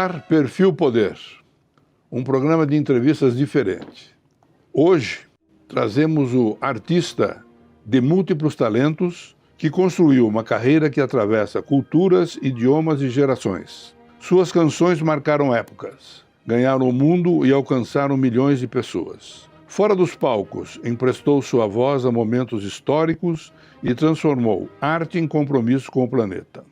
ar, Perfil Poder, um programa de entrevistas diferente. Hoje, trazemos o artista de múltiplos talentos que construiu uma carreira que atravessa culturas, idiomas e gerações. Suas canções marcaram épocas, ganharam o mundo e alcançaram milhões de pessoas. Fora dos palcos, emprestou sua voz a momentos históricos e transformou arte em compromisso com o planeta.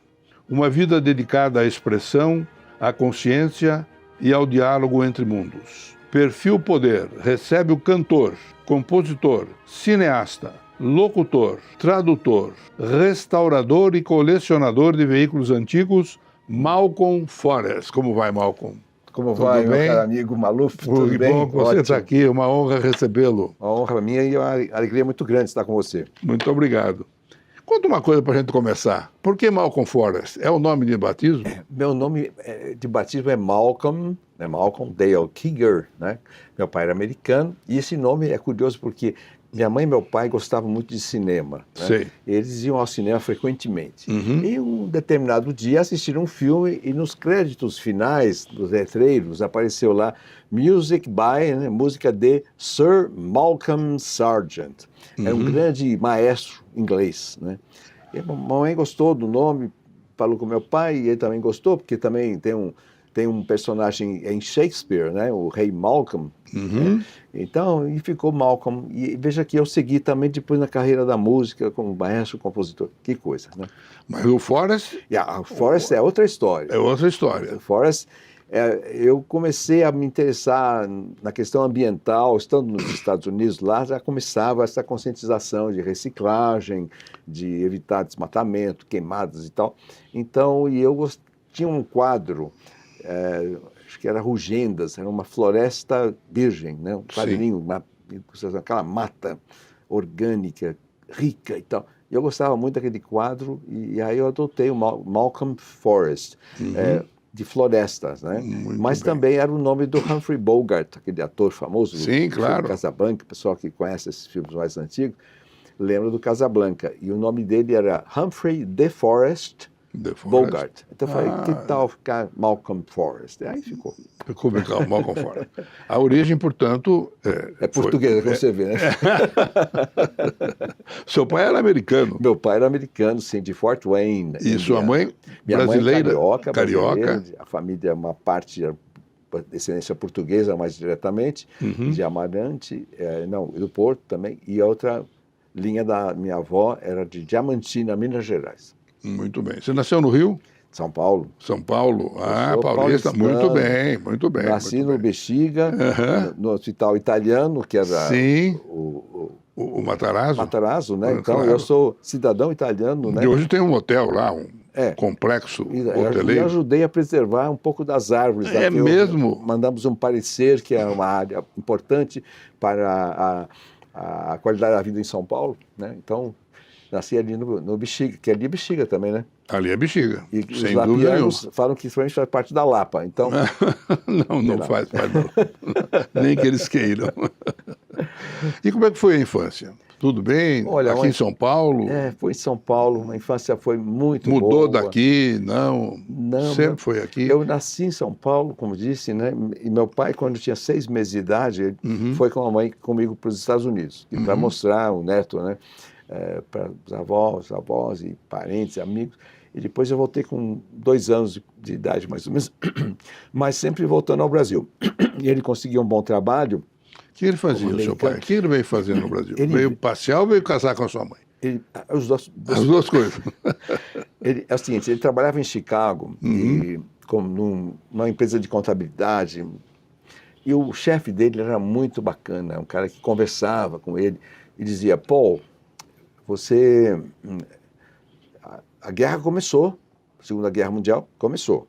Uma vida dedicada à expressão, à consciência e ao diálogo entre mundos. Perfil Poder recebe o cantor, compositor, cineasta, locutor, tradutor, restaurador e colecionador de veículos antigos, Malcolm Forrest. Como vai, Malcolm? Como vai, meu caro amigo Maluf? Tudo bem? Bom que você está aqui, uma honra recebê-lo. Uma honra minha e uma alegria muito grande estar com você. Muito obrigado. Conta uma coisa para a gente começar. Por que Malcolm Forrest? É o nome de batismo? Meu nome de batismo é Malcolm, né? Malcolm Dale Kiger, né? Meu pai era americano e esse nome é curioso porque minha mãe e meu pai gostavam muito de cinema. Né? Sei. Eles iam ao cinema frequentemente. Uhum. E um determinado dia assistiram um filme e nos créditos finais dos letreiros apareceu lá Music by, né? Música de Sir Malcolm Sargent. Era um grande maestro inglês. Né? E a mamãe gostou do nome, falou com meu pai e ele também gostou, porque também tem um personagem em Shakespeare, né? O rei Malcolm. Né? Então, e ficou Malcolm. E veja que eu segui também depois na carreira da música como maestro, compositor. Que coisa, né? Mas o Forrest? O Forrest é outra história. É outra história. O Forrest, eu comecei a me interessar na questão ambiental, estando nos Estados Unidos, lá já começava essa conscientização de reciclagem, de evitar desmatamento, queimadas e tal. Então, tinha um quadro, acho que era Rugendas, era uma floresta virgem, né? Um quadrinho, aquela mata orgânica, rica e tal. E eu gostava muito daquele quadro, e aí eu adotei o Malcolm Forrest, de florestas, né? Mas bem. Também era o nome do Humphrey Bogart, aquele ator famoso. Sim, claro. Do Casablanca, o pessoal que conhece esses filmes mais antigos, lembra do Casablanca. E o nome dele era Humphrey DeForest Bogart. Então eu falei, que tal ficar Malcolm Forrest? E aí ficou. Ficou Malcolm Forrest. A origem, portanto... É portuguesa, como você vê, né? Seu pai era americano? Meu pai era americano, sim, de Fort Wayne. E sua mãe? Minha brasileira? Mãe Carioca. A família é uma parte de descendência portuguesa, mais diretamente, de Amarante, do Porto também, e a outra linha da minha avó era de Diamantina, Minas Gerais. Muito bem. Você nasceu no Rio? São Paulo. São Paulo. Paulista. Muito bem, muito bem. Nasci no Bexiga, no hospital italiano, que era o Matarazzo. Matarazzo, né? Então, eu sou cidadão italiano, né? E hoje tem um hotel lá, complexo hoteleiro. Eu ajudei a preservar um pouco das árvores. É mesmo? Mandamos um parecer que é uma área importante para a qualidade da vida em São Paulo, né? Então... Nasci ali no Bexiga, que ali é Bexiga também, né? Ali é Bexiga, e sem dúvida nenhuma. Falam que isso faz parte da Lapa, então... não faz não. Nem que eles queiram. E como é que foi a infância? Tudo bem? Olha, aqui em São Paulo? Foi em São Paulo, a infância foi muito boa. Mudou daqui? Não, sempre foi aqui? Eu nasci em São Paulo, como disse, né? E meu pai, quando tinha 6 meses de idade, ele foi com a mãe comigo para os Estados Unidos, para mostrar o neto, né? Para os avós e parentes, amigos. E depois eu voltei com 2 anos de idade, mais ou menos, mas sempre voltando ao Brasil. E ele conseguiu um bom trabalho. O que ele fazia, o seu pai? O que ele veio fazer no Brasil? Veio passear ou veio casar com a sua mãe? As duas coisas. É o seguinte, ele trabalhava em Chicago, numa empresa de contabilidade, e o chefe dele era muito bacana, um cara que conversava com ele e dizia, Paul, a guerra começou, a Segunda Guerra Mundial começou.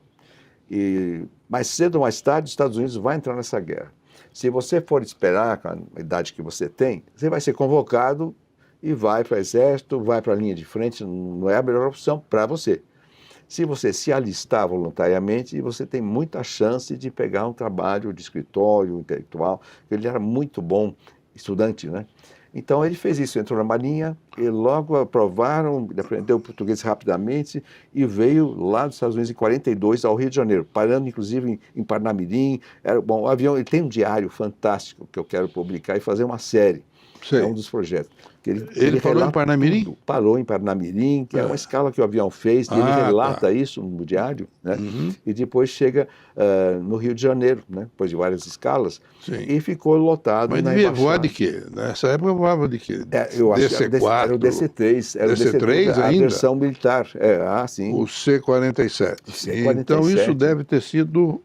E mais cedo ou mais tarde, os Estados Unidos vai entrar nessa guerra. Se você for esperar com a idade que você tem, você vai ser convocado e vai para o exército, vai para a linha de frente, não é a melhor opção para você. Se você se alistar voluntariamente, você tem muita chance de pegar um trabalho de escritório intelectual. Ele era muito bom estudante, né? Então ele fez isso, entrou na Marinha, e logo aprovaram, ele aprendeu português rapidamente e veio lá dos Estados Unidos em 42 ao Rio de Janeiro, parando inclusive em Parnamirim. Bom, o avião, ele tem um diário fantástico que eu quero publicar e fazer uma série. Sei. É um dos projetos. Ele parou em Parnamirim? Tudo. Parou em Parnamirim, que é uma escala que o avião fez, e ele relata isso no diário, né? E depois chega no Rio de Janeiro, né? Depois de várias escalas, Sim. e ficou lotado. Mas na devia embaixada. voar de quê? Nessa época voava de quê? Eu acho que DC-4? era o DC-3. Era DC-3 o DC-3 a ainda? versão militar. Sim. O C-47. C-47. Então isso deve ter sido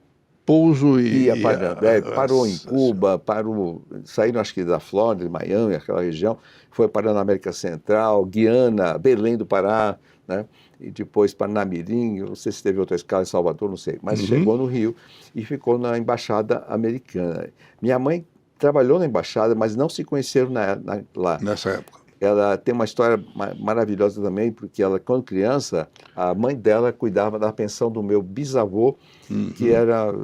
pouso e... Parou em Cuba, saíram acho que da Flórida, de Miami, aquela região, foi parar na América Central, Guiana, Belém do Pará, né? E depois Parnamirim, não sei se teve outra escala em Salvador, não sei, mas chegou no Rio e ficou na Embaixada Americana. Minha mãe trabalhou na Embaixada, mas não se conheceram lá. Nessa época. Ela tem uma história maravilhosa também, porque ela, quando criança, a mãe dela cuidava da pensão do meu bisavô, que era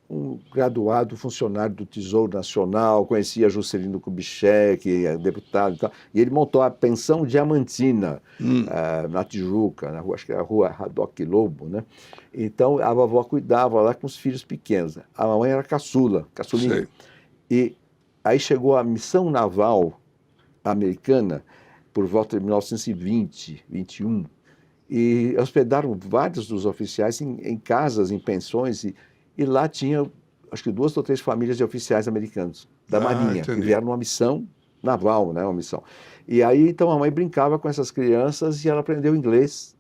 um graduado funcionário do Tesouro Nacional, conhecia Juscelino Kubitschek, deputado e tal, e ele montou a Pensão Diamantina, na Tijuca, na rua, acho que era a rua Radoc Lobo, né? Então, a vovó cuidava lá com os filhos pequenos. A mamãe era caçulinha. Sei. E aí chegou a missão naval americana por volta de 1920, 21, e hospedaram vários dos oficiais em casas, em pensões, e lá tinha, acho que 2 ou 3 famílias de oficiais americanos da Marinha, entendi. que vieram numa missão naval, né, uma missão. E aí, então, a mãe brincava com essas crianças e ela aprendeu inglês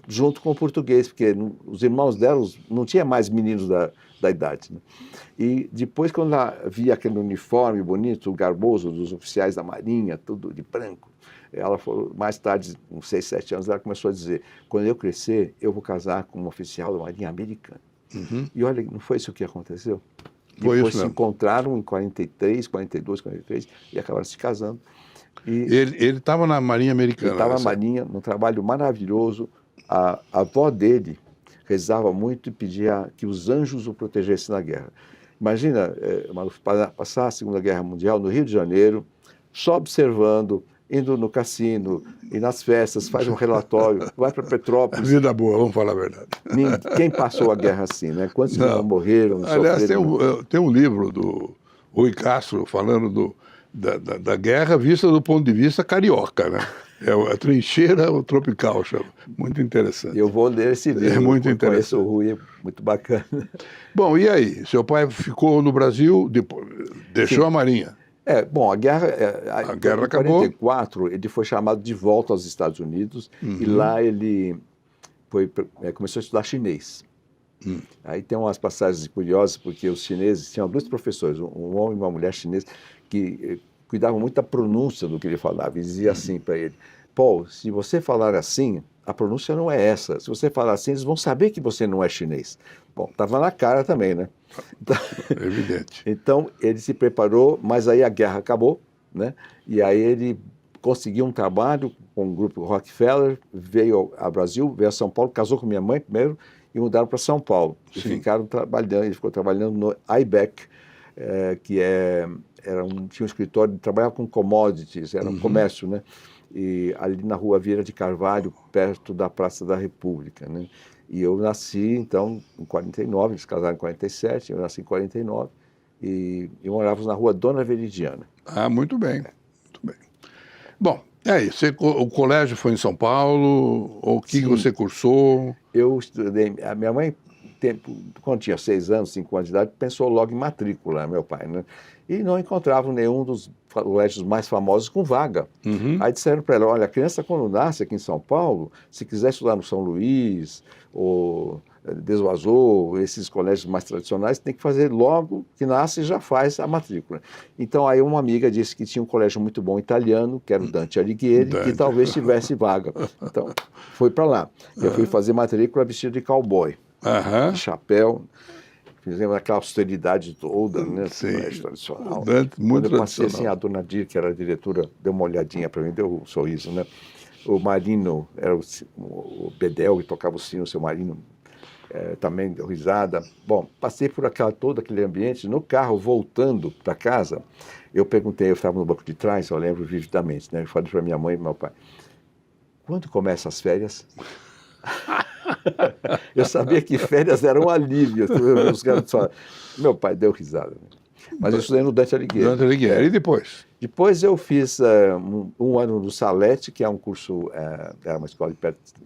junto com o português, porque os irmãos dela não tinha mais meninos da idade, né? E depois, quando ela via aquele uniforme bonito, garboso dos oficiais da Marinha, tudo de branco, ela falou, mais tarde, com 6, 7 anos, ela começou a dizer, quando eu crescer, eu vou casar com um oficial da Marinha Americana. E olha, não foi isso que aconteceu? Foi Depois isso se mesmo. encontraram em 43, 42, 43 e acabaram se casando. E Ele estava na Marinha Americana. ele estava na nessa Marinha, num trabalho maravilhoso. A avó dele rezava muito e pedia que os anjos o protegessem na guerra. Imagina, Maluf, passar a Segunda Guerra Mundial no Rio de Janeiro, só observando, indo no cassino e nas festas, faz um relatório, vai para Petrópolis. Vida boa, vamos falar a verdade. Quem passou a guerra assim, né? Quantos não morreram? Aliás, sofreram? tem um livro do Rui Castro falando da guerra vista do ponto de vista carioca, né? É a trincheira o tropical, chama. Muito interessante. Eu vou ler esse livro. É muito eu interessante. Conheço o Rui, é muito bacana. Bom, e aí? Seu pai ficou no Brasil, depois, deixou a Marinha? Bom, a guerra guerra em acabou. 44, ele foi chamado de volta aos Estados Unidos e lá ele começou a estudar chinês. Aí tem umas passagens curiosas, porque os chineses, tinham 2 professores, um homem e uma mulher chinesa, que cuidavam muito da pronúncia do que ele falava. E dizia assim para ele, Paul, se você falar assim, a pronúncia não é essa. Se você falar assim, eles vão saber que você não é chinês. Bom, estava na cara também, né? Evidente. Então, ele se preparou, mas aí a guerra acabou, né? E aí ele conseguiu um trabalho com o grupo Rockefeller, veio ao Brasil, veio a São Paulo, casou com minha mãe primeiro e mudaram para São Paulo. E ficaram trabalhando, ele ficou trabalhando no IBEC, que tinha um escritório, trabalhava com commodities, era um comércio, né? E ali na rua Vieira de Carvalho, perto da Praça da República, né? E eu nasci, então, em 49, eles casaram em 47, eu nasci em 49, e morávamos na rua Dona Veridiana. Ah, muito bem, muito bem. Bom, o colégio foi em São Paulo, ou o que você cursou? Eu estudei, a minha mãe, quando tinha 6 anos, 5 anos de idade, pensou logo em matrícula, meu pai, né? E não encontravam nenhum dos colégios mais famosos com vaga. Aí disseram para ela, olha, a criança quando nasce aqui em São Paulo, se quiser estudar no São Luís, ou Desoazou, esses colégios mais tradicionais, tem que fazer logo que nasce e já faz a matrícula. Então aí uma amiga disse que tinha um colégio muito bom italiano, que era o Dante Alighieri, que talvez tivesse vaga. Então foi para lá. Eu fui fazer matrícula vestido de cowboy, chapéu. Fizemos aquela austeridade toda, né? Colégio tradicional. Muito Quando eu passei tradicional. assim, a dona Dir, que era a diretora, deu uma olhadinha para mim, deu um sorriso, né? O Marino, era o Bedel, que tocava o sino, o seu Marino, também deu risada. Bom, passei por todo aquele ambiente. No carro, voltando para casa, eu perguntei, eu estava no banco de trás, eu lembro vividamente, né? Eu falei para minha mãe e meu pai, quando começam as férias? Eu sabia que férias eram um alívio. Os garotos falaram. Meu pai deu risada. Mas eu estudei no Dante Alighieri. Dante Alighieri. E depois? Depois eu fiz um ano no Salete, que é um curso, era uma escola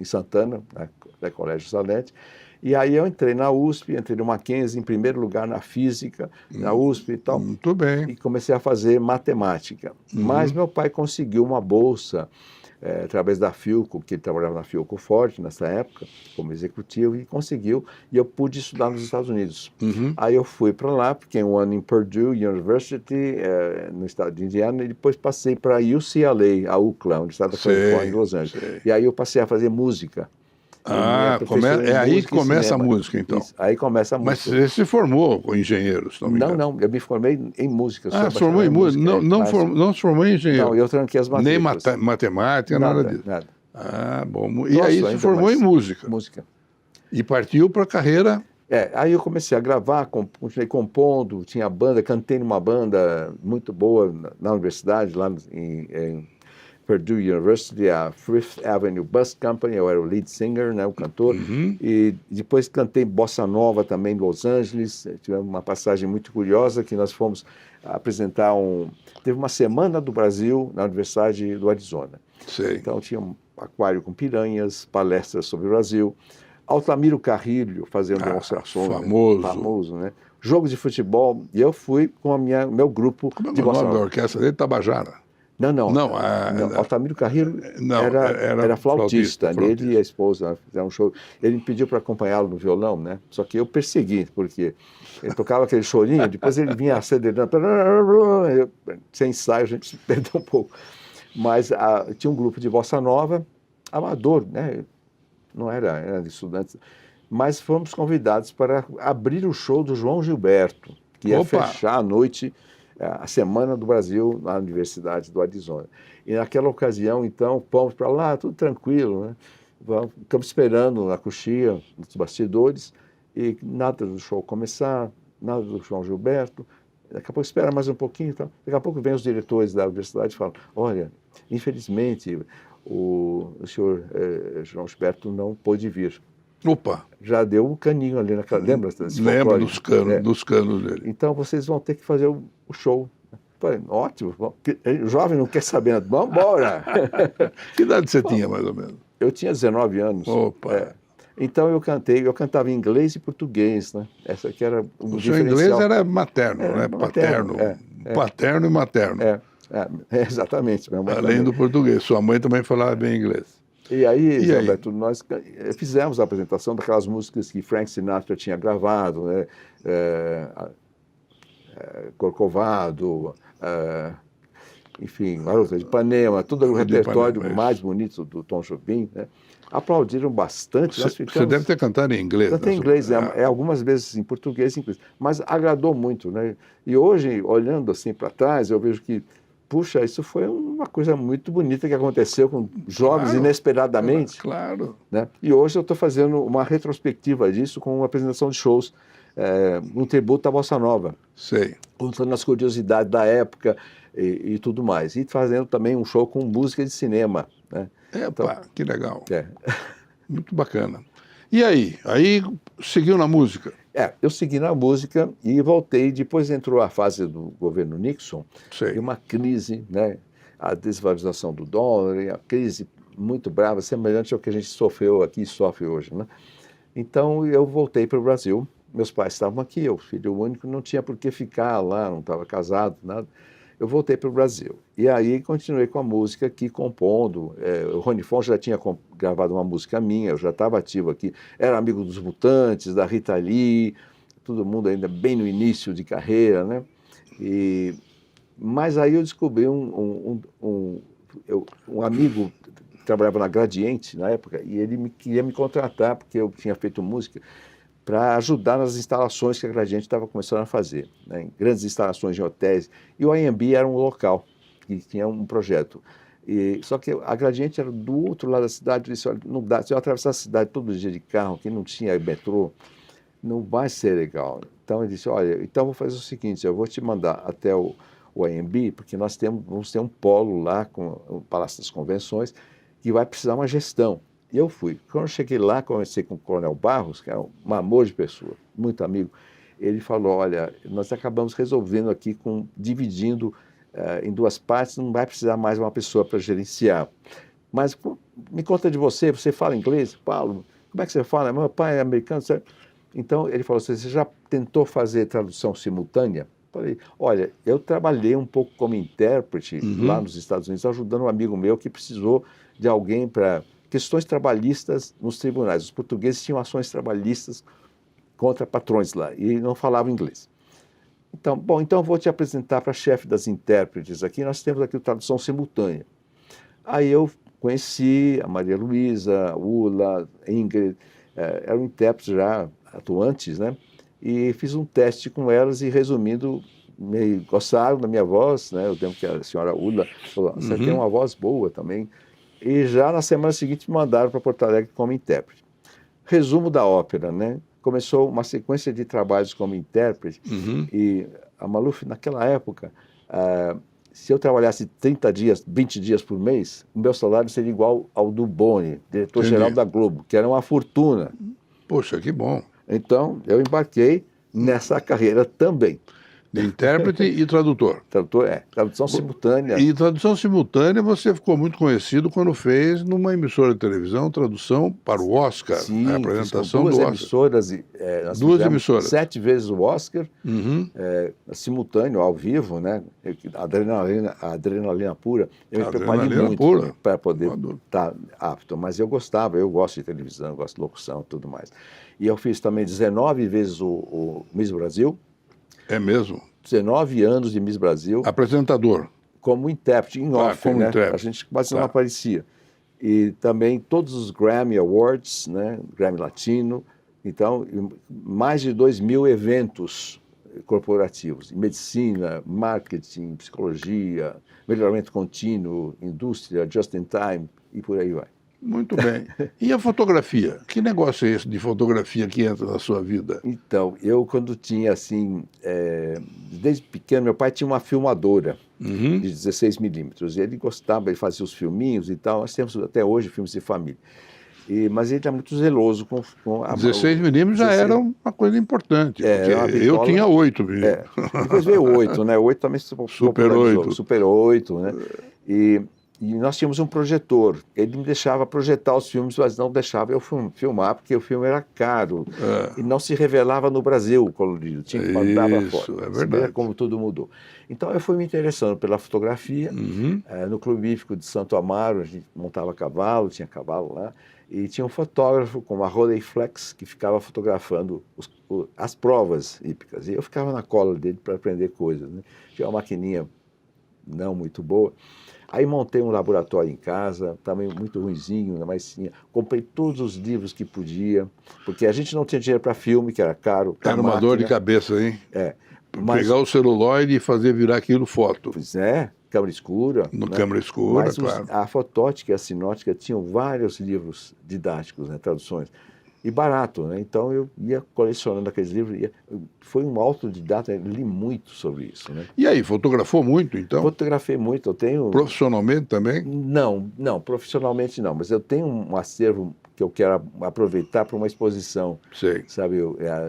em Santana, né, Colégio Salete. E aí eu entrei na USP, entrei no Mackenzie, em primeiro lugar na física, na USP e tal. Muito bem. E comecei a fazer matemática. Mas meu pai conseguiu uma bolsa através da Philco, porque ele trabalhava na Philco Ford nessa época, como executivo, e conseguiu, e eu pude estudar nos Estados Unidos. Aí eu fui para lá, fiquei um ano em Purdue University, no estado de Indiana, e depois passei para UCLA, a UCLA, no estado da Califórnia, em Los Angeles. E aí eu passei a fazer música. É aí que começa a música, então. Isso, aí começa a música. Mas você se formou com engenheiros, não me engano. Não, eu me formei em música. Se formou em música? Não se formou em engenheiro? Não, eu tranquei as matrículas. Nem matemática, nada disso? Nada. Bom. E aí se formou em música? Música. E partiu para a carreira... Aí eu comecei a gravar, continuei compondo, tinha banda, cantei numa banda muito boa na universidade, lá em Purdue University, a Fifth Avenue Bus Company, eu era o lead singer, né, o cantor, e depois cantei bossa nova também em Los Angeles. Tivemos uma passagem muito curiosa que nós fomos apresentar teve uma semana do Brasil na Universidade do Arizona. Sei. Então tinha um aquário com piranhas, palestras sobre o Brasil, Altamiro Carrilho fazendo demonstrações. Famoso, né? Jogo de futebol, e eu fui com meu grupo de bossa nova. Como é o nome da orquestra dele? Tabajara? Não, Altamiro Carrilho era flautista. Ele e a esposa fizeram um show. Ele me pediu para acompanhá-lo no violão, né? Só que eu persegui, porque ele tocava aquele chorinho, depois ele vinha acelerando. Sem ensaio, a gente se perdeu um pouco. Mas tinha um grupo de bossa nova, amador, né? Não era de estudantes. Mas fomos convidados para abrir o show do João Gilberto, que ia fechar a noite, a Semana do Brasil na Universidade do Arizona. E naquela ocasião, então, fomos para lá, tudo tranquilo, né? Ficamos esperando na coxia, nos bastidores, e nada do show começar, nada do João Gilberto. Daqui a pouco espera mais um pouquinho, então. Daqui a pouco vem os diretores da universidade e falam, olha, infelizmente o senhor João Gilberto não pôde vir. Opa! Já deu um caninho ali naquela... Lembra? Lembro dos canos dele. Então vocês vão ter que fazer o show. Falei, ótimo, o jovem não quer saber, vamos embora. Que idade você tinha, mais ou menos? Eu tinha 19 anos. Opa! Então eu cantava em inglês e português, né? Essa que era o seu inglês era materno, né? Paterno. Paterno e materno. Exatamente. Além do português. Sua mãe também falava bem inglês. E aí, Zé Alberto, nós fizemos a apresentação daquelas músicas que Frank Sinatra tinha gravado, né? Corcovado, enfim, Garota de Ipanema, todo o repertório mais bonito do Tom Jobim, né? Aplaudiram bastante. Você deve ter cantado em inglês. Cantei em inglês, algumas vezes em português, mas agradou muito, né? E hoje, olhando assim para trás, eu vejo que, puxa, isso foi uma coisa muito bonita que aconteceu com jovens inesperadamente. Claro. Né? E hoje eu estou fazendo uma retrospectiva disso com uma apresentação de shows, um tributo à Bossa Nova. Sei. Contando as curiosidades da época e tudo mais. E fazendo também um show com música de cinema, né? Então, que legal. Muito bacana. E aí? Aí seguiu na música? Eu segui na música e voltei. Depois entrou a fase do governo Nixon. Sei. E uma crise, né? A desvalorização do dólar, e a crise muito brava, semelhante ao que a gente sofreu aqui e sofre hoje, né? Então eu voltei para o Brasil. Meus pais estavam aqui, eu, filho único, não tinha por que ficar lá, não estava casado, nada. Eu voltei para o Brasil. E aí continuei com a música aqui, compondo. O Rony Fon já tinha gravado uma música minha, eu já estava ativo aqui. Era amigo dos Mutantes, da Rita Lee, todo mundo ainda bem no início de carreira, né? Mas aí eu descobri um amigo que trabalhava na Gradiente na época, e ele queria me contratar, porque eu tinha feito música, para ajudar nas instalações que a Gradiente estava começando a fazer, né? Grandes instalações em hotéis. E o AMB era um local que tinha um projeto. Só que a Gradiente era do outro lado da cidade. Eu disse, olha, não dá, se eu atravessar a cidade todo dia de carro, que não tinha metrô, não vai ser legal. Então ele disse, olha, então eu vou fazer o seguinte, eu vou te mandar até o AMB, porque vamos ter um polo lá, com o Palácio das Convenções, que vai precisar uma gestão. E eu fui. Quando eu cheguei lá, conversei com o Coronel Barros, que é um amor de pessoa, muito amigo. Ele falou, olha, nós acabamos resolvendo aqui, dividindo em duas partes, não vai precisar mais uma pessoa para gerenciar. Mas me conta de você fala inglês? Paulo, como é que você fala? Meu pai é americano, certo? Então ele falou assim, você já tentou fazer tradução simultânea? Falei, olha, eu trabalhei um pouco como intérprete lá nos Estados Unidos, ajudando um amigo meu que precisou de alguém para questões trabalhistas nos tribunais. Os portugueses tinham ações trabalhistas contra patrões lá e não falavam inglês. Então, bom, então eu vou te apresentar para a chefe das intérpretes aqui. Nós temos aqui a tradução simultânea. Aí eu conheci a Maria Luísa, a Ula, a Ingrid, eram intérpretes já atuantes, né? E fiz um teste com elas e, resumindo, gostaram da minha voz, né? Eu lembro que a senhora Ula falou, você tem uma voz boa também. E já na semana seguinte me mandaram para Porto Alegre como intérprete. Resumo da ópera, né? Começou uma sequência de trabalhos como intérprete e a Maluf, naquela época, se eu trabalhasse 30 dias, 20 dias por mês, o meu salário seria igual ao do Boni, diretor-geral da Globo, que era uma fortuna. Poxa, que bom. Então, eu embarquei nessa carreira também. De intérprete e tradutor. Tradução simultânea. E tradução simultânea você ficou muito conhecido quando fez numa emissora de televisão tradução para o Oscar. Sim, a apresentação duas do Oscar. emissoras. Duas emissoras. 7 vezes o Oscar, simultâneo, ao vivo, né? Adrenalina pura. Eu me preparei muito para poder estar apto, mas eu gosto de televisão, eu gosto de locução e tudo mais. E eu fiz também 19 vezes o Miss Brasil. É mesmo? 19 anos de Miss Brasil. Apresentador. Como intérprete, em off, como né? Intérprete. A gente quase não aparecia. E também todos os Grammy Awards, né? Grammy Latino. Então, mais de 2.000 eventos corporativos. Em medicina, marketing, psicologia, melhoramento contínuo, indústria, just in time e por aí vai. Muito bem. E a fotografia? Que negócio é esse de fotografia que entra na sua vida? Então, eu quando tinha assim, desde pequeno, meu pai tinha uma filmadora de 16 milímetros. Ele gostava, ele fazia os filminhos e tal. Nós temos até hoje filmes de família. Mas ele era muito zeloso com a... 16 milímetros já era uma coisa importante. Eu tinha 8 milímetros. Depois veio 8, né? 8 também Super 8. Super 8, né? E nós tínhamos um projetor. Ele me deixava projetar os filmes, mas não deixava eu filmar, porque o filme era caro. E não se revelava no Brasil colorido. Tinha que mandar para fora. É verdade. Como tudo mudou. Então eu fui me interessando pela fotografia. No Clube Hípico de Santo Amaro, a gente montava cavalo, tinha cavalo lá. E tinha um fotógrafo com uma Rolleiflex que ficava fotografando as provas hípicas. E eu ficava na cola dele para aprender coisas, né? Tinha uma maquininha não muito boa. Aí montei um laboratório em casa, também muito ruinzinho, mas comprei todos os livros que podia, porque a gente não tinha dinheiro para filme, que era caro. Era uma dor de cabeça, hein? Pegar o celuloide e fazer virar aquilo foto. Pois é, câmera escura. Câmera escura, mas claro. A fotótica e a sinótica tinham vários livros didáticos, né, traduções. E barato, né? Então eu ia colecionando aqueles livros. Foi um autodidata, li muito sobre isso, né? E aí, fotografou muito, então? Fotografei muito, eu tenho... Profissionalmente também? Não, profissionalmente não, mas eu tenho um acervo que eu quero aproveitar para uma exposição, sabe,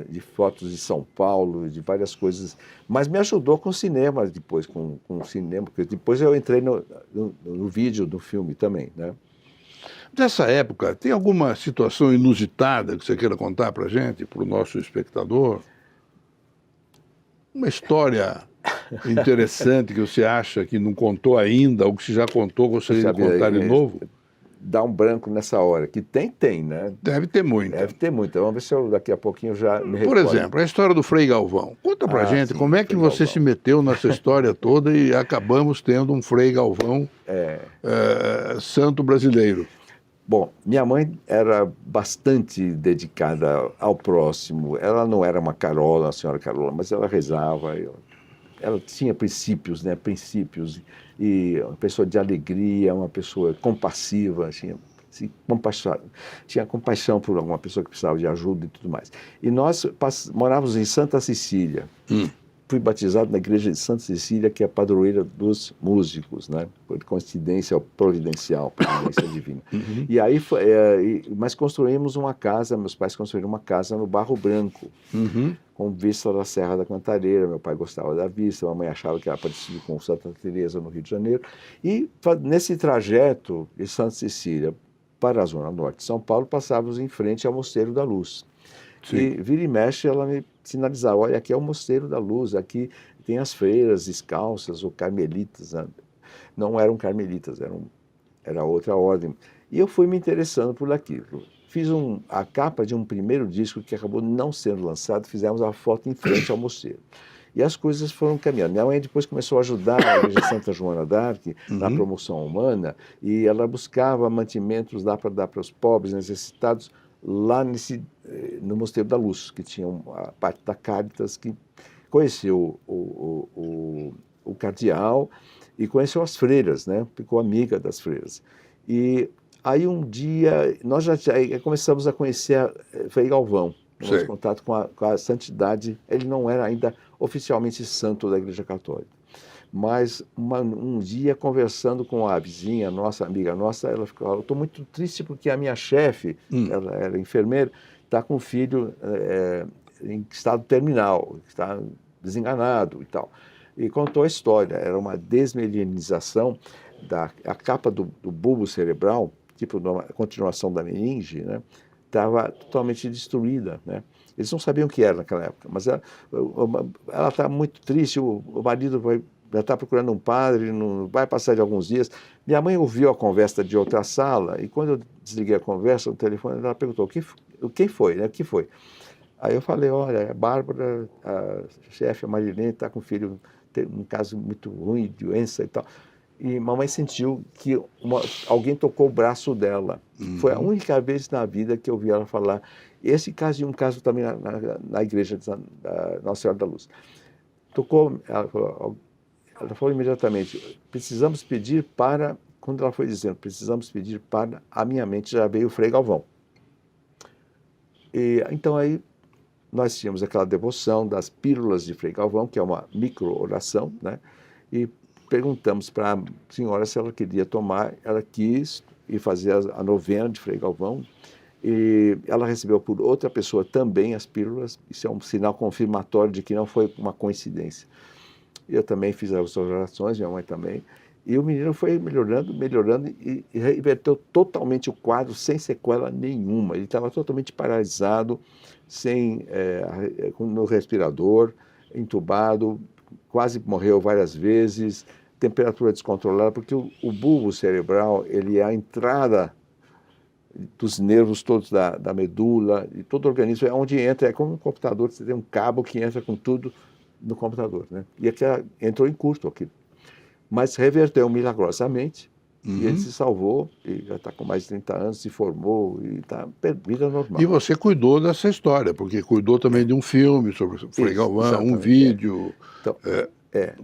de fotos de São Paulo, de várias coisas. Mas me ajudou com cinema depois, com cinema, porque depois eu entrei no vídeo do filme também, né? Dessa época, tem alguma situação inusitada que você queira contar para a gente, para o nosso espectador? Uma história interessante que você acha que não contou ainda, ou que você já contou, gostaria de contar de novo? Dá um branco nessa hora, que tem, né? Deve ter muita. Deve ter muita. Vamos ver se eu daqui a pouquinho já me recordo. Por exemplo, a história do Frei Galvão. Conta pra gente, como é que você se meteu nessa história toda e acabamos tendo um Frei Galvão santo brasileiro? Bom, minha mãe era bastante dedicada ao próximo. Ela não era uma Carola, a senhora Carola, mas ela rezava. ela tinha princípios, né? Princípios, e uma pessoa de alegria, uma pessoa compassiva, tinha compaixão por alguma pessoa que precisava de ajuda e tudo mais. E nós morávamos em Santa Cecília. Fui batizado na igreja de Santa Cecília, que é a padroeira dos músicos, né? Por coincidência providência divina. E aí, mas construímos uma casa, meus pais construíram uma casa no Barro Branco, com vista da Serra da Cantareira. Meu pai gostava da vista, a mamãe achava que era parecido com Santa Teresa no Rio de Janeiro. E nesse trajeto de Santa Cecília para a zona norte de São Paulo, passávamos em frente ao Mosteiro da Luz. Sim. E vira e mexe, ela me sinalizava: olha, aqui é o Mosteiro da Luz, aqui tem as freiras descalças ou carmelitas, né? Não eram carmelitas, era outra ordem. E eu fui me interessando por aquilo. Fiz a capa de um primeiro disco que acabou não sendo lançado, fizemos a foto em frente ao mosteiro. E as coisas foram caminhando. Minha mãe depois começou a ajudar a Igreja Santa Joana d'Arc na promoção humana, e ela buscava mantimentos lá para dar para os pobres, necessitados, lá no Mosteiro da Luz, que tinha a parte da Caritas, que conheceu o cardeal e conheceu as freiras, né? Ficou amiga das freiras. E aí um dia nós já começamos a conhecer Frei Galvão, nosso contato com a santidade. Ele não era ainda oficialmente santo da Igreja Católica, mas um dia, conversando com a vizinha, nossa amiga nossa, ela falou: eu estou muito triste porque a minha chefe, ela era enfermeira, está com um filho em estado terminal, está desenganado e tal. E contou a história. Era uma desmelinização a capa do bulbo cerebral, tipo uma continuação da meninge, né? Estava totalmente destruída, né? Eles não sabiam o que era naquela época, mas ela está muito triste, o marido já está procurando um padre, não vai passar de alguns dias. Minha mãe ouviu a conversa de outra sala, e quando eu desliguei a conversa no telefone, ela perguntou: quem foi, né? O que foi? Aí eu falei: olha, a Bárbara, a chefe, a Marilene, está com um filho, tem um caso muito ruim, doença e tal. E mamãe sentiu que alguém tocou o braço dela. Foi a única vez na vida que eu vi ela falar. Esse caso e um caso também na igreja da Nossa Senhora da Luz. Tocou, ela falou imediatamente: precisamos pedir para, quando ela foi dizendo, precisamos pedir para, a minha mente já veio o Frei Galvão. E então aí nós tínhamos aquela devoção das pílulas de Frei Galvão, que é uma micro-oração, né? E perguntamos para a senhora se ela queria tomar. Ela quis e fazer a novena de Frei Galvão. E ela recebeu por outra pessoa também as pílulas. Isso é um sinal confirmatório de que não foi uma coincidência. Eu também fiz as orações, minha mãe também. E o menino foi melhorando e reverteu totalmente o quadro, sem sequela nenhuma. Ele estava totalmente paralisado, no respirador, entubado, quase morreu várias vezes, temperatura descontrolada, porque o bulbo cerebral, ele é a entrada dos nervos todos da medula, e todo o organismo é onde entra. É como um computador, você tem um cabo que entra com tudo no computador, né? E aqui entrou em curto aqui, mas reverteu milagrosamente. E ele se salvou, e já está com mais de 30 anos, se formou e está vida normal. E você cuidou dessa história, porque cuidou também de um filme sobre o Frei Galvão, um vídeo. Então,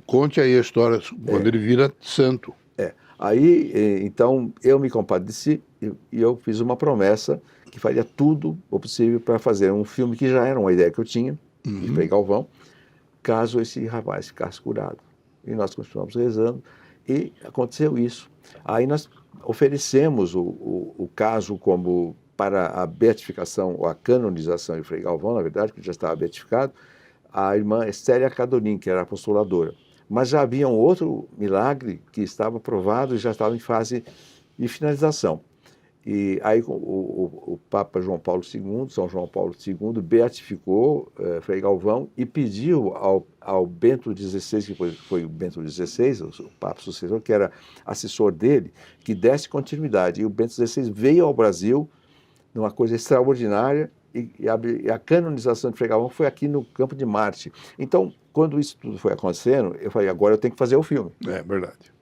conte aí a história quando ele vira santo. Aí, então, eu me compadeci e eu fiz uma promessa que faria tudo o possível para fazer um filme, que já era uma ideia que eu tinha, de Frei Galvão, caso esse rapaz ficasse curado. E nós continuamos rezando, e aconteceu isso. Aí nós oferecemos o caso como para a beatificação, ou a canonização de Frei Galvão, na verdade, que já estava beatificado, a irmã Estélia Cadonim, que era apostoladora. Mas já havia um outro milagre que estava provado e já estava em fase de finalização. E aí o Papa João Paulo II, São João Paulo II, beatificou Frei Galvão e pediu ao Bento XVI, que foi o Bento XVI, o Papa sucessor, que era assessor dele, que desse continuidade. E o Bento XVI veio ao Brasil numa coisa extraordinária, e a canonização de Frei Galvão foi aqui no Campo de Marte. Então, quando isso tudo foi acontecendo, eu falei: agora eu tenho que fazer o filme. É verdade.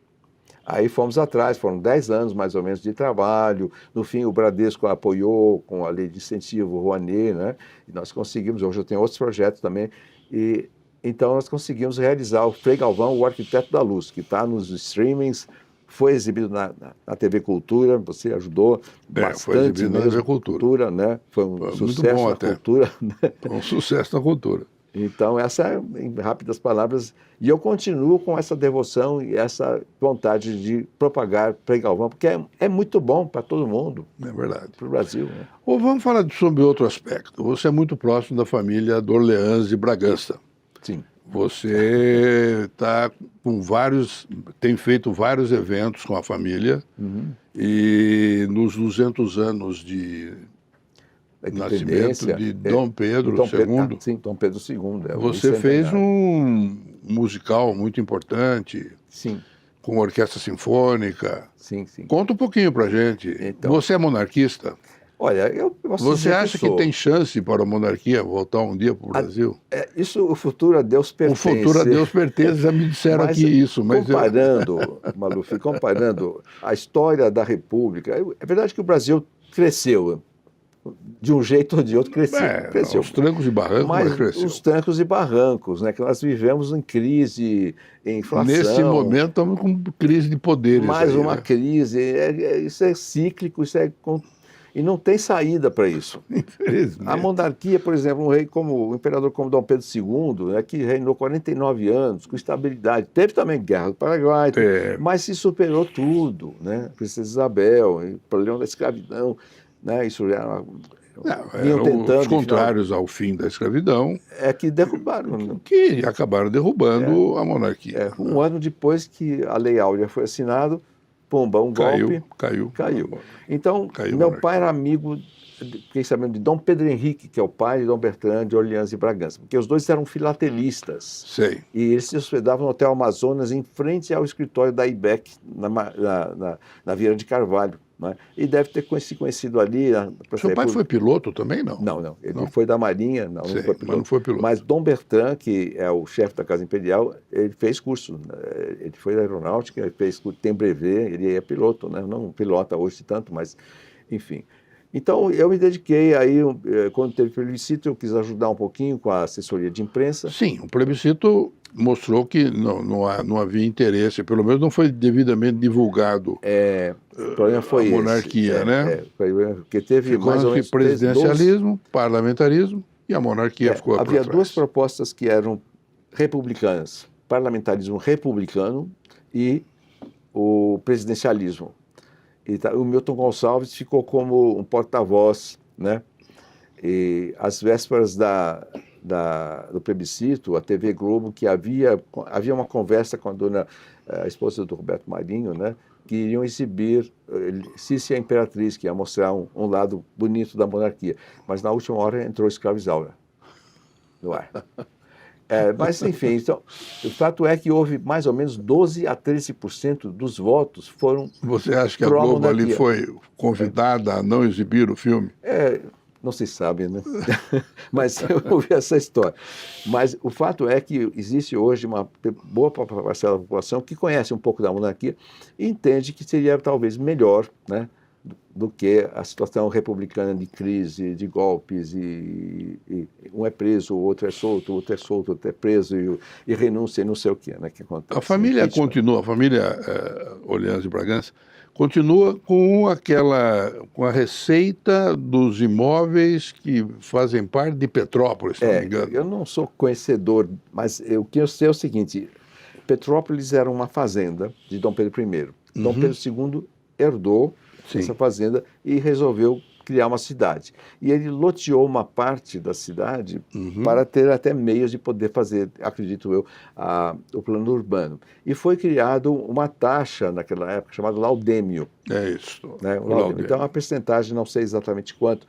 Aí fomos atrás, foram 10 anos mais ou menos de trabalho. No fim, o Bradesco apoiou com a lei de incentivo, o Rouanet, né? E nós conseguimos. Hoje eu tenho outros projetos também. E Então nós conseguimos realizar o Frei Galvão, o Arquiteto da Luz, que está nos streamings, foi exibido na TV Cultura, você ajudou Foi bastante exibido na mesmo. TV Cultura. Né? Foi um Foi muito sucesso bom na até. cultura. Né? Foi um sucesso na cultura. Então, essa é, em rápidas palavras, e eu continuo com essa devoção e essa vontade de propagar Frei Galvão, porque é muito bom para todo mundo, É verdade. para o Brasil. Né? Ou vamos falar sobre outro aspecto. Você é muito próximo da família de Orleans e Bragança. Sim. Você tem feito vários eventos com a família, e nos 200 anos de nascimento de Dom Pedro II, sim, Dom Pedro II. você fez um musical muito importante, sim, com orquestra sinfônica. sim, sim. Conta um pouquinho pra gente. Então, você é monarquista? Olha, eu posso Você dizer acha que tem chance para a monarquia voltar um dia para o Brasil? Isso, o futuro a Deus pertence. O futuro a Deus pertence, já me disseram aqui isso. Mas Maluf, comparando a história da República, é verdade que o Brasil cresceu, de um jeito ou de outro cresceu. Os trancos e barrancos, mas cresceu. Os trancos e barrancos, né, que nós vivemos em crise, em inflação. Nesse momento estamos com crise de poderes. Mais uma né? crise, isso é cíclico, e não tem saída para isso. Infelizmente. A monarquia, por exemplo, um imperador como Dom Pedro II, né, que reinou 49 anos, com estabilidade, teve também guerra do Paraguai, mas se superou tudo, né? A Princesa Isabel, o problema da escravidão, né? Isso já eram os contrários ao fim da escravidão. É que derrubaram. Né? Que acabaram derrubando a monarquia. Um ano depois que a Lei Áurea foi assinada, pumba, um golpe. Caiu. Então, meu pai era amigo, fiquei sabendo, de Dom Pedro Henrique, que é o pai de Dom Bertrand de Orleans e Bragança, porque os dois eram filatelistas. Sei. E eles se hospedavam no Hotel Amazonas, em frente ao escritório da IBEC, na Vieira de Carvalho. Né? E deve ter se conhecido ali. Seu pai foi piloto também, não? Não. Ele foi da Marinha, não foi piloto. Mas não foi piloto. Mas Dom Bertrand, que é o chefe da Casa Imperial, ele fez curso. Ele foi da aeronáutica, ele fez curso, tem brevet, ele é piloto, né? Não pilota hoje tanto, mas enfim. Então, eu me dediquei aí, quando teve plebiscito, eu quis ajudar um pouquinho com a assessoria de imprensa. Sim, o plebiscito mostrou que não havia interesse, pelo menos não foi devidamente divulgado O problema foi a monarquia, né? Porque teve ficou mais ou menos presidencialismo, parlamentarismo, e a monarquia ficou para trás. Havia duas propostas que eram republicanas, parlamentarismo republicano e o presidencialismo. O Milton Gonçalves ficou como um porta-voz, né? E às vésperas do plebiscito, a TV Globo, que havia uma conversa com a esposa do Roberto Marinho, né? Que iriam exibir Cícia a Imperatriz, que ia mostrar um lado bonito da monarquia. Mas na última hora entrou Escrava Isaura no ar. Mas, enfim, então, o fato é que houve mais ou menos 12% a 13% dos votos foram. Você acha que a Globo ali foi convidada a não exibir o filme? Não se sabe, né? Mas eu ouvi essa história. Mas o fato é que existe hoje uma boa parcela da população que conhece um pouco da monarquia e entende que seria talvez melhor, né? Do que a situação republicana de crise, de golpes, e um é preso, o outro é solto, outro é preso, e renúncia e não sei o quê, né, que acontece. A família continua, a família Orleans e Bragança, continua com a receita dos imóveis que fazem parte de Petrópolis, se não me engano. Eu não sou conhecedor, mas o que eu sei é o seguinte, Petrópolis era uma fazenda de Dom Pedro I. Dom Pedro II herdou essa fazenda e resolveu criar uma cidade. E ele loteou uma parte da cidade para ter até meios de poder fazer, acredito eu, o plano urbano. E foi criado uma taxa naquela época chamada laudêmio. É isso. Né? Então, a percentagem, não sei exatamente quanto,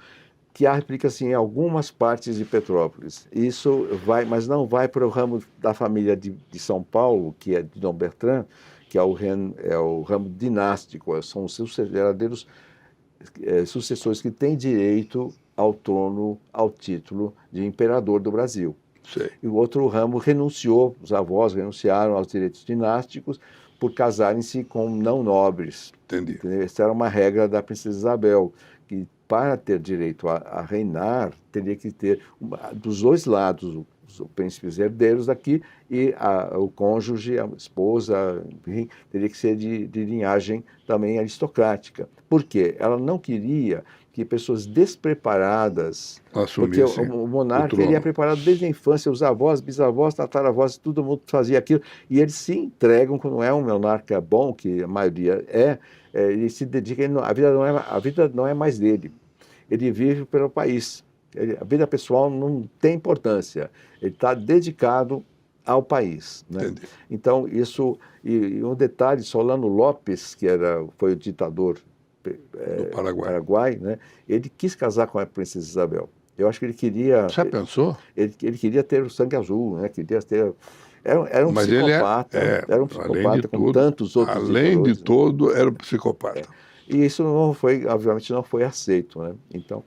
que aplica-se em algumas partes de Petrópolis. Isso vai, mas não vai para o ramo da família de São Paulo, que é de Dom Bertrand, que é o ramo dinástico, são os seus verdadeiros sucessores que têm direito ao trono, ao título de imperador do Brasil. Sei. E o outro ramo renunciou, os avós renunciaram aos direitos dinásticos por casarem-se com não nobres. Entendi. Entendeu? Essa era uma regra da Princesa Isabel, que para ter direito a reinar, teria que ter, dos dois lados, os príncipes herdeiros aqui, e o cônjuge, a esposa, enfim, teria que ser de linhagem também aristocrática. Por quê? Ela não queria que pessoas despreparadas, porque o monarca ele é preparado desde a infância, os avós, bisavós, tataravós, todo mundo fazia aquilo, e eles se entregam quando não é um monarca bom, que a maioria ele se dedica, a vida não é mais dele, ele vive pelo país, a vida pessoal não tem importância, ele está dedicado ao país, né? Então isso, e um detalhe, Solano Lopes, que foi o ditador do Paraguai, né? Ele quis casar com a princesa Isabel. Eu acho que ele queria... Já pensou? Ele queria ter o sangue azul, né? Queria ter... Era um psicopata. Era um psicopata com tantos outros além de tudo, era um psicopata. E isso não foi, obviamente, não foi aceito, né? Então...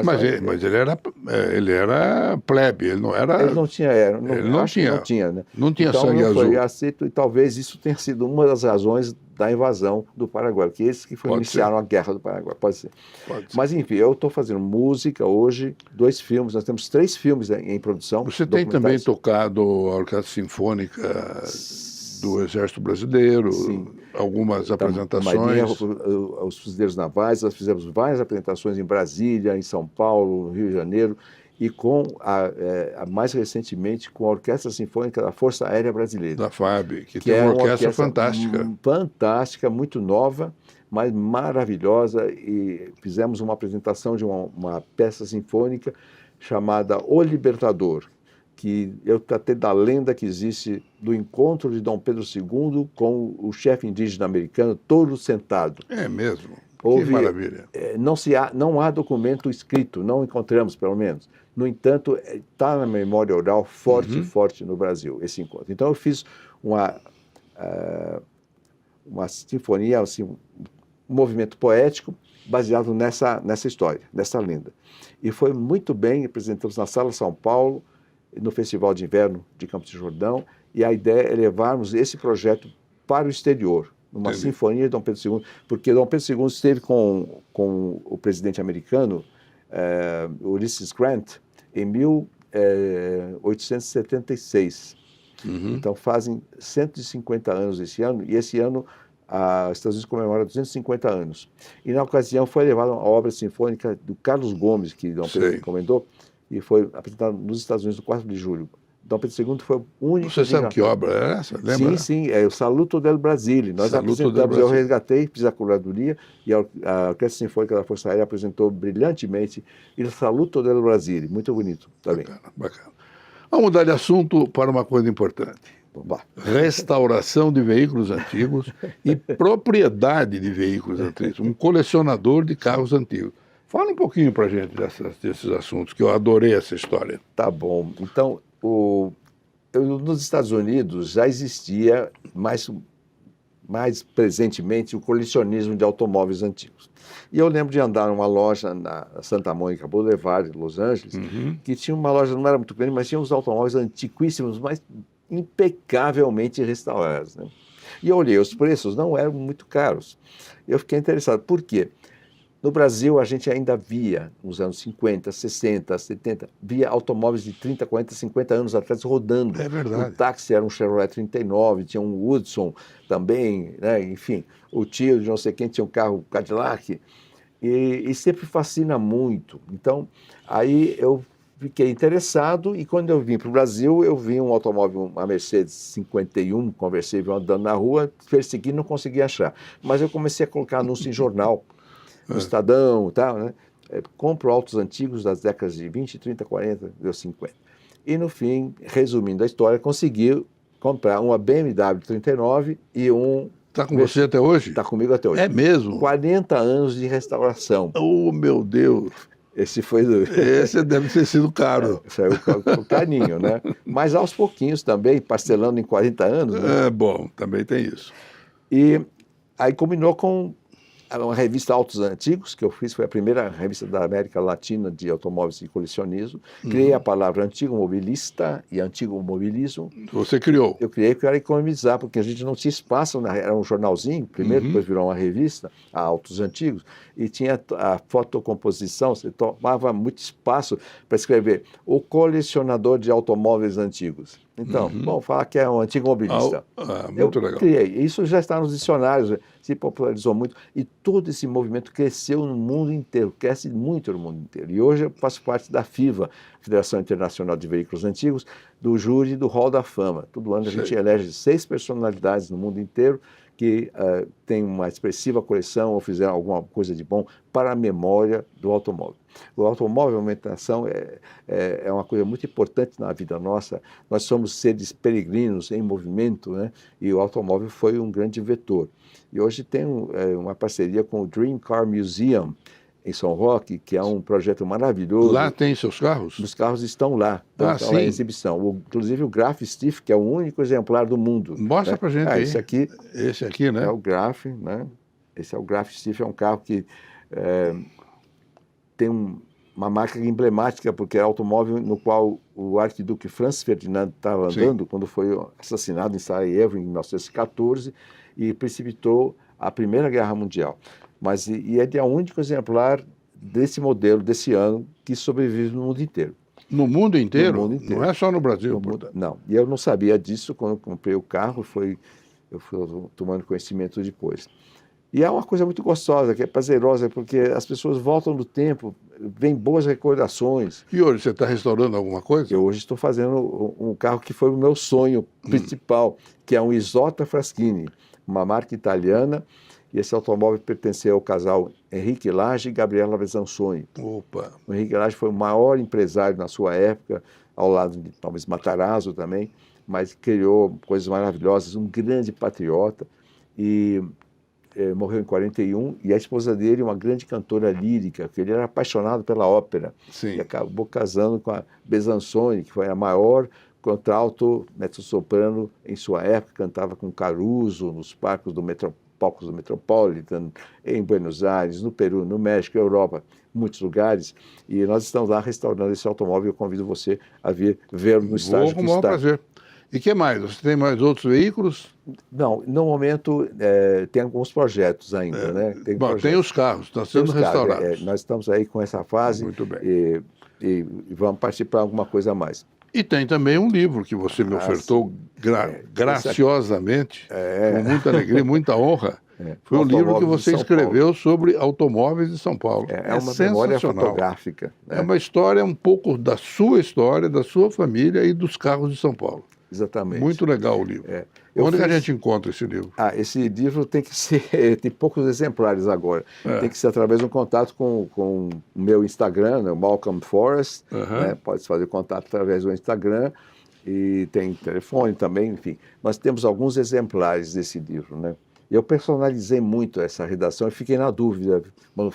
Mas ele era plebe, ele não era... Ele não tinha, não tinha, né? Não tinha então, sangue azul. Não foi aceito, e talvez isso tenha sido uma das razões da invasão do Paraguai, que esses que iniciaram a guerra do Paraguai, pode ser. Mas, enfim, eu estou fazendo música hoje, 2 filmes, nós temos 3 filmes em produção. Você tem também tocado a Orquestra Sinfônica do Exército Brasileiro, sim, algumas apresentações. Marinha, os Fuzileiros Navais, nós fizemos várias apresentações em Brasília, em São Paulo, no Rio de Janeiro, e mais recentemente com a Orquestra Sinfônica da Força Aérea Brasileira. Da FAB, que tem uma orquestra fantástica. Fantástica, muito nova, mas maravilhosa, e fizemos uma apresentação de uma peça sinfônica chamada O Libertador, que eu tratei da lenda que existe do encontro de Dom Pedro II com o chefe indígena americano, todo sentado. É mesmo? Que maravilha. Não há documento escrito, não encontramos, pelo menos. No entanto, está na memória oral forte no Brasil, esse encontro. Então, eu fiz uma sinfonia, assim, um movimento poético baseado nessa história, nessa lenda. E foi muito bem, apresentamos na Sala São Paulo, no Festival de Inverno de Campos do Jordão, e a ideia é levarmos esse projeto para o exterior, numa sinfonia de Dom Pedro II, porque Dom Pedro II esteve com o presidente americano, Ulysses Grant, em 1876. Então fazem 150 anos esse ano, e esse ano os Estados Unidos comemora 250 anos. E na ocasião foi levada a obra sinfônica do Carlos Gomes, que Dom Pedro encomendou, e foi apresentada nos Estados Unidos no 4 de julho. Dom Pedro II foi o único... Você sabe que obra é essa? Lembra? Sim, é o Saluto del Brasile. Nós apresentamos, eu resgatei, fiz a curadoria, e a Orquestra Sinfônica da Força Aérea apresentou brilhantemente o Saluto del Brasile. Muito bonito também. Bacana. Vamos mudar de assunto para uma coisa importante. Restauração de veículos antigos e propriedade de veículos antigos. Um colecionador de carros antigos. Fala um pouquinho para a gente desses assuntos, que eu adorei essa história. Tá bom. Então, nos Estados Unidos já existia mais presentemente o colecionismo de automóveis antigos. E eu lembro de andar numa loja na Santa Mônica Boulevard, em Los Angeles, que tinha uma loja, não era muito grande, mas tinha uns automóveis antiquíssimos, mas impecavelmente restaurados, né? E eu olhei, os preços não eram muito caros. Eu fiquei interessado. Por quê? No Brasil, a gente ainda via, nos anos 50, 60, 70, via automóveis de 30, 40, 50 anos atrás rodando. É verdade. O táxi era um Chevrolet 39, tinha um Hudson também, né? Enfim, o tio de não sei quem tinha um carro Cadillac, e sempre fascina muito. Então, aí eu fiquei interessado, e quando eu vim para o Brasil, eu vi um automóvel, uma Mercedes 51, conversível, andando na rua, persegui, não consegui achar. Mas eu comecei a colocar anúncio em jornal, no Estadão e tal, né? Compro autos antigos das décadas de 20, 30, 40, deu 50. E no fim, resumindo a história, consegui comprar uma BMW 39 e um... Está com você até hoje? Está comigo até hoje. É mesmo? 40 anos de restauração. Oh, meu Deus! Esse deve ter sido caro. Saiu o carinho, né? Mas aos pouquinhos também, parcelando em 40 anos. Né? É bom, também tem isso. E aí combinou com uma revista Autos Antigos, que eu fiz, foi a primeira revista da América Latina de automóveis e colecionismo. Criei a palavra antigo mobilista e antigo mobilismo. Você criou? Eu criei porque era economizar, porque a gente não tinha espaço, era um jornalzinho, primeiro, depois virou uma revista, a Autos Antigos, e tinha a fotocomposição, você tomava muito espaço para escrever o colecionador de automóveis antigos. Então, bom, falar que é um antigo mobilista. Muito legal. Criei. Isso já está nos dicionários, se popularizou muito, e todo esse movimento cresceu no mundo inteiro, cresce muito no mundo inteiro. E hoje eu faço parte da FIVA, Federação Internacional de Veículos Antigos, do júri do Hall da Fama. Todo ano a gente elege 6 personalidades no mundo inteiro que têm uma expressiva coleção ou fizeram alguma coisa de bom para a memória do automóvel. O automóvel, a manutenção, é uma coisa muito importante na vida nossa. Nós somos seres peregrinos em movimento, né? E o automóvel foi um grande vetor. E hoje tem uma parceria com o Dream Car Museum, em São Roque, que é um projeto maravilhoso. Lá tem seus carros? Os carros estão lá, estão lá em exibição. Inclusive o Graf Stiff, que é o único exemplar do mundo. Mostra pra gente aí. Esse aqui, né? É o Graf, né? Esse é o Graf Stiff, é um carro que tem uma marca emblemática, porque é automóvel no qual o arquiduque Franz Ferdinand estava andando quando foi assassinado em Sarajevo em 1914 e precipitou a Primeira Guerra Mundial. Mas é o único exemplar desse modelo, desse ano, que sobrevive no mundo inteiro. No mundo inteiro? No mundo inteiro. Não é só no Brasil? Não. E eu não sabia disso quando eu comprei o carro, eu fui tomando conhecimento depois. E é uma coisa muito gostosa, que é prazerosa, porque as pessoas voltam no tempo, vêm boas recordações. E hoje, você está restaurando alguma coisa? Eu hoje estou fazendo um carro que foi o meu sonho principal, que é um Isotta Fraschini, uma marca italiana. E esse automóvel pertencia ao casal Henrique Lage e Gabriela Besançoni. Opa! O Henrique Lage foi o maior empresário na sua época, ao lado de talvez Matarazzo também, mas criou coisas maravilhosas, um grande patriota, e morreu em 41, e a esposa dele, uma grande cantora lírica, que ele era apaixonado pela ópera, e acabou casando com a Besançoni, que foi a maior contralto mezzo-soprano em sua época, cantava com Caruso nos palcos do Metropolitan, em Buenos Aires, no Peru, no México, Europa, muitos lugares. E nós estamos lá restaurando esse automóvel. Eu convido você a vir ver no estágio que está. Com o maior prazer. E o que mais? Você tem mais outros veículos? Não, no momento tem alguns projetos ainda, né? Tem os carros, estão sendo restaurados. Nós estamos aí com essa fase. Muito bem. E vamos partir para alguma coisa a mais. E tem também um livro que você me ofertou graciosamente, com muita alegria, muita honra. Foi um livro que você escreveu sobre automóveis de São Paulo. É uma memória fotográfica. É uma história um pouco da sua história, da sua família e dos carros de São Paulo. Exatamente. Muito legal o livro. Onde que a gente encontra esse livro? Esse livro tem que ser, tem poucos exemplares agora. Tem que ser através de um contato com o meu Instagram, né, Malcolm Forrest. Né, pode fazer contato através do Instagram. E tem telefone também, enfim. Nós temos alguns exemplares desse livro, né? Eu personalizei muito essa redação e fiquei na dúvida.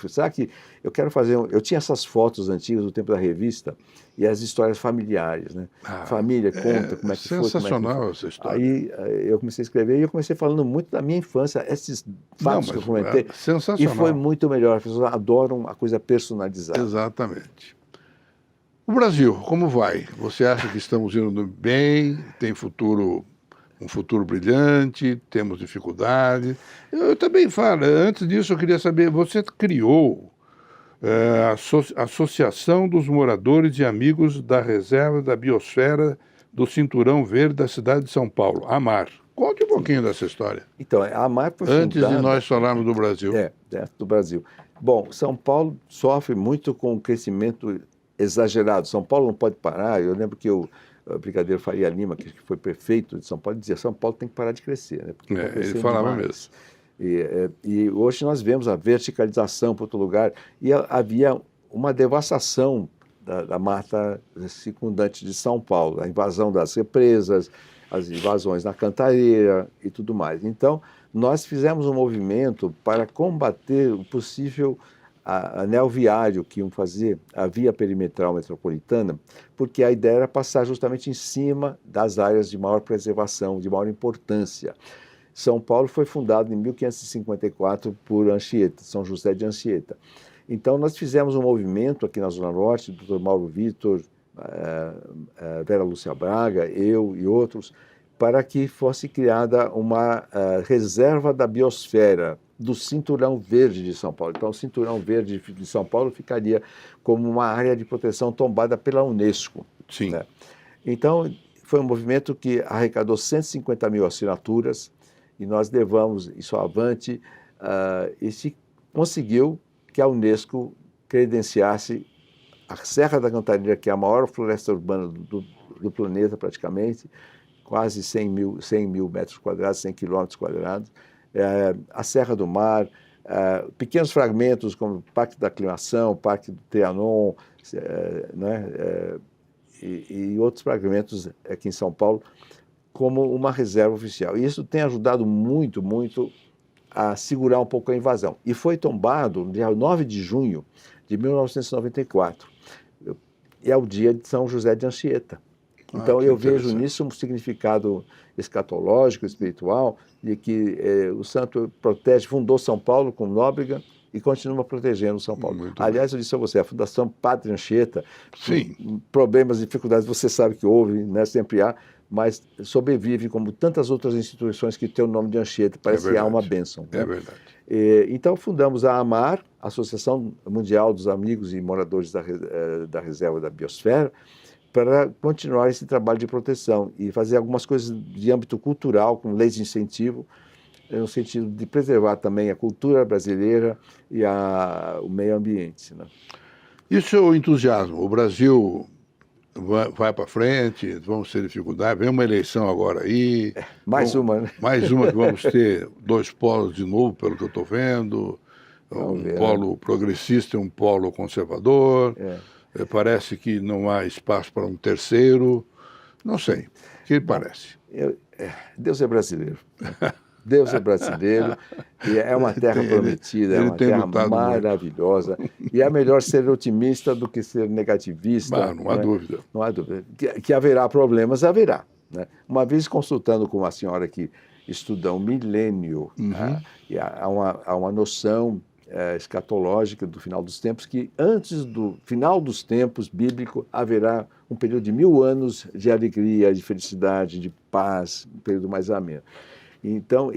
Será que eu quero fazer... Eu tinha essas fotos antigas do tempo da revista e as histórias familiares, né? Família conta como é que foi. Sensacional essa história. Aí eu comecei a escrever e eu comecei falando muito da minha infância, esses fatos que eu comentei. Sensacional. E foi muito melhor. As pessoas adoram a coisa personalizada. Exatamente. O Brasil, como vai? Você acha que estamos indo bem? Tem um futuro brilhante? Temos dificuldade? Eu também falo. Antes disso, eu queria saber, você criou a Associação dos Moradores e Amigos da Reserva da Biosfera do Cinturão Verde da cidade de São Paulo, AMAR. Conte um pouquinho dessa história. Então, a AMAR foi fundada... Antes de nós falarmos do Brasil. Do Brasil. Bom, São Paulo sofre muito com o crescimento exagerado. São Paulo não pode parar. Eu lembro que o Brigadeiro Faria Lima, que foi prefeito de São Paulo, dizia: São Paulo tem que parar de crescer. Né? Ele falava mesmo. E hoje nós vemos a verticalização para outro lugar, e havia uma devastação da mata circundante de São Paulo, a invasão das represas, as invasões na Cantareira e tudo mais. Então, nós fizemos um movimento para combater o possível anel viário que iam fazer, a via perimetral metropolitana, porque a ideia era passar justamente em cima das áreas de maior preservação, de maior importância. São Paulo foi fundado em 1554 por Anchieta, São José de Anchieta. Então, nós fizemos um movimento aqui na Zona Norte, o Dr. Mauro Vitor, Vera Lúcia Braga, eu e outros, para que fosse criada uma reserva da biosfera do Cinturão Verde de São Paulo. Então, o Cinturão Verde de São Paulo ficaria como uma área de proteção tombada pela Unesco. Sim. Né? Então, foi um movimento que arrecadou 150 mil assinaturas e nós levamos isso avante e se conseguiu que a Unesco credenciasse a Serra da Cantareira, que é a maior floresta urbana do planeta praticamente, quase 100 mil metros quadrados, 100 quilômetros quadrados, a Serra do Mar, pequenos fragmentos como o Parque da Aclimação, o Parque do Trianon, né, e outros fragmentos aqui em São Paulo, como uma reserva oficial. E isso tem ajudado muito, muito a segurar um pouco a invasão. E foi tombado no dia 9 de junho de 1994. E é o dia de São José de Anchieta. Então, eu vejo nisso um significado escatológico, espiritual, de que o santo fundou São Paulo com Nóbrega e continua protegendo São Paulo. Muito Aliás, eu disse a você, a Fundação Padre Anchieta, Sim. Problemas, dificuldades, você sabe que houve, né, sempre há, mas sobrevive como tantas outras instituições que têm o nome de Anchieta, parece que há uma bênção. É né? verdade. Então, fundamos a AMAR, Associação Mundial dos Amigos e Moradores da Reserva da Biosfera, para continuar esse trabalho de proteção e fazer algumas coisas de âmbito cultural, com leis de incentivo, no sentido de preservar também a cultura brasileira e o meio ambiente. Né? Isso é o entusiasmo. O Brasil vai para frente, vamos ter dificuldade. Vem uma eleição agora aí. Mais uma, né? Mais uma que vamos ter 2 polos de novo, pelo que eu estou vendo. Polo progressista e um polo conservador. Parece que não há espaço para um terceiro. Não sei. O que parece? Deus é brasileiro. Deus é brasileiro e é uma terra prometida, é uma terra maravilhosa. Muito. E é melhor ser otimista do que ser negativista. Não há dúvida. Não há dúvida. Que haverá problemas, haverá. Né? Uma vez consultando com uma senhora que estuda o milênio, e há uma noção escatológica do final dos tempos, que antes do final dos tempos bíblico haverá um período de 1000 anos de alegria, de felicidade, de paz, um período mais ameno. Então,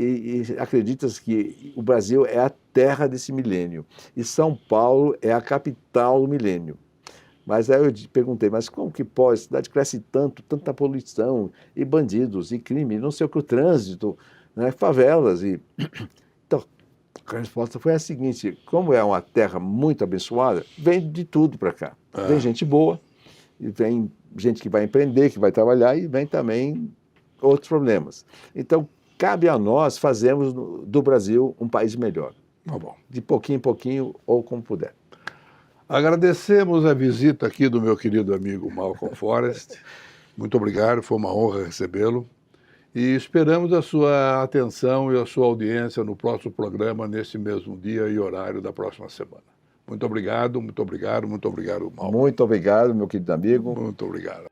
acredita-se que o Brasil é a terra desse milênio e São Paulo é a capital do milênio. Mas aí eu perguntei, mas como que pode? A cidade cresce tanto, tanta poluição e bandidos e crime, não sei o que, o trânsito, né, favelas. Então, a resposta foi a seguinte, como é uma terra muito abençoada, vem de tudo para cá. Vem gente boa, e vem gente que vai empreender, que vai trabalhar e vem também outros problemas. Então, cabe a nós fazermos do Brasil um país melhor. Tá bom. De pouquinho em pouquinho, ou como puder. Agradecemos a visita aqui do meu querido amigo Malcolm Forest. Muito obrigado, foi uma honra recebê-lo. E esperamos a sua atenção e a sua audiência no próximo programa, nesse mesmo dia e horário da próxima semana. Muito obrigado, muito obrigado, muito obrigado, Malcolm. Muito obrigado, meu querido amigo. Muito obrigado.